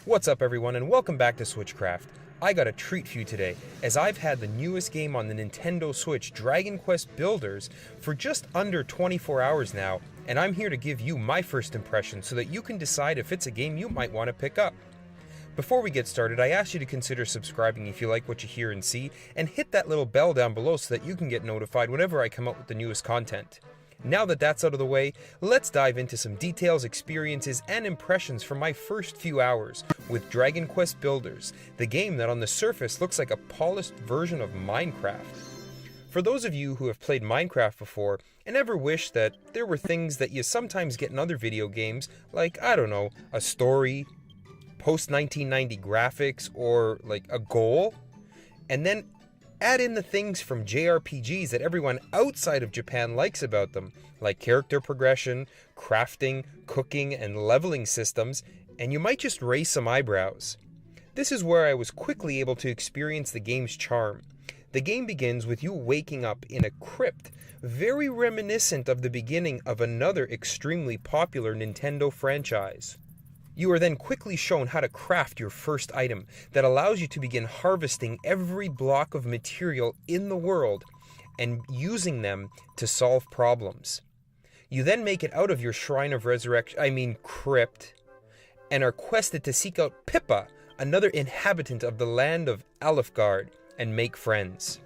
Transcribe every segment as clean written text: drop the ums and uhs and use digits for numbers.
What's up everyone and welcome back to Switchcraft. I got a treat for you today, as I've had the newest game on the Nintendo Switch, Dragon Quest Builders, for just under 24 hours now, and I'm here to give you my first impression so that you can decide if it's a game you might want to pick up. Before we get started, I ask you to consider subscribing if you like what you hear and see, and hit that little bell down below so that you can get notified whenever I come out with the newest content. Now that that's out of the way, let's dive into some details, experiences, and impressions from my first few hours with Dragon Quest Builders, the game that on the surface looks like a polished version of Minecraft. For those of you who have played Minecraft before and ever wish that there were things that you sometimes get in other video games, like, I don't know, a story, post-1990 graphics, or like a goal, and then add in the things from JRPGs that everyone outside of Japan likes about them, like character progression, crafting, cooking, and leveling systems, and you might just raise some eyebrows. This is where I was quickly able to experience the game's charm. The game begins with you waking up in a crypt, very reminiscent of the beginning of another extremely popular Nintendo franchise. You are then quickly shown how to craft your first item that allows you to begin harvesting every block of material in the world and using them to solve problems. You then make it out of your Shrine of Resurrection, crypt, and are quested to seek out Pippa, another inhabitant of the land of Alefgard, and make friends.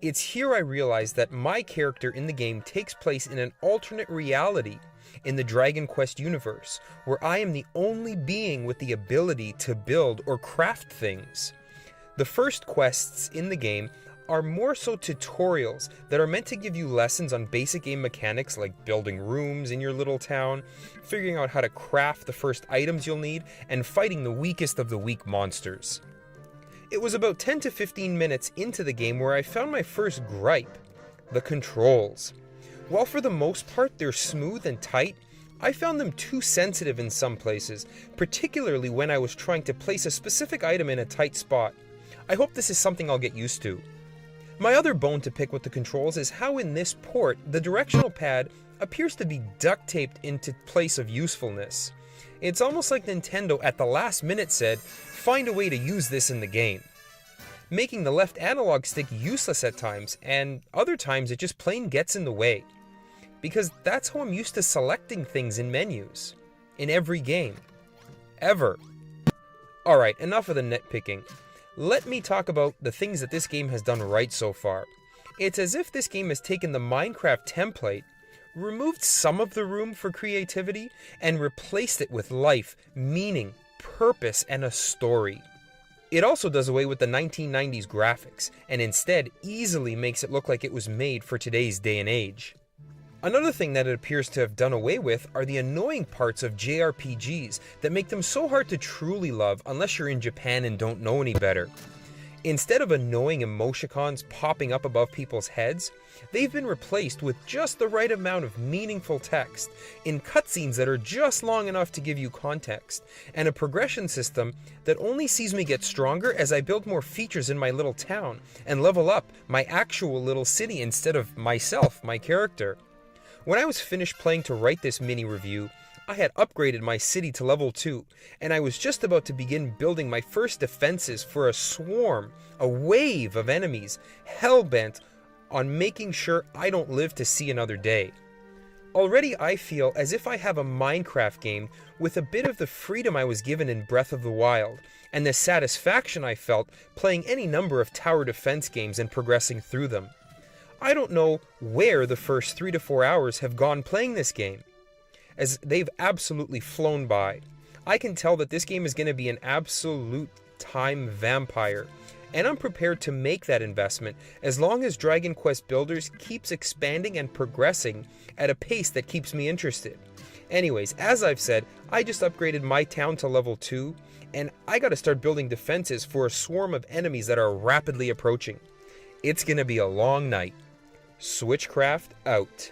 It's here I realized that my character in the game takes place in an alternate reality in the Dragon Quest universe, where I am the only being with the ability to build or craft things. The first quests in the game are more so tutorials that are meant to give you lessons on basic game mechanics like building rooms in your little town, figuring out how to craft the first items you'll need, and fighting the weakest of the weak monsters. It was about 10 to 15 minutes into the game where I found my first gripe: the controls. While for the most part they're smooth and tight, I found them too sensitive in some places, particularly when I was trying to place a specific item in a tight spot. I hope this is something I'll get used to. My other bone to pick with the controls is how in this port, the directional pad appears to be duct taped into place of usefulness. It's almost like Nintendo at the last minute said, find a way to use this in the game, making the left analog stick useless at times, and other times it just plain gets in the way. Because that's how I'm used to selecting things in menus. In every game. Ever. Alright, enough of the nitpicking. Let me talk about the things that this game has done right so far. It's as if this game has taken the Minecraft template, removed some of the room for creativity, and replaced it with life, meaning, purpose, and a story. It also does away with the 1990s graphics, and instead easily makes it look like it was made for today's day and age. Another thing that it appears to have done away with are the annoying parts of JRPGs that make them so hard to truly love unless you're in Japan and don't know any better. Instead of annoying emoticons popping up above people's heads, they've been replaced with just the right amount of meaningful text in cutscenes that are just long enough to give you context, and a progression system that only sees me get stronger as I build more features in my little town and level up my actual little city instead of myself, my character. When I was finished playing to write this mini review, I had upgraded my city to level 2, and I was just about to begin building my first defenses for a swarm, a wave of enemies, hell-bent on making sure I don't live to see another day. Already I feel as if I have a Minecraft game with a bit of the freedom I was given in Breath of the Wild, and the satisfaction I felt playing any number of tower defense games and progressing through them. I don't know where the first 3 to 4 hours have gone playing this game, as they've absolutely flown by. I can tell that this game is going to be an absolute time vampire, and I'm prepared to make that investment as long as Dragon Quest Builders keeps expanding and progressing at a pace that keeps me interested. Anyways, as I've said, I just upgraded my town to level 2, and I gotta start building defenses for a swarm of enemies that are rapidly approaching. It's gonna be a long night. Switchcraft out.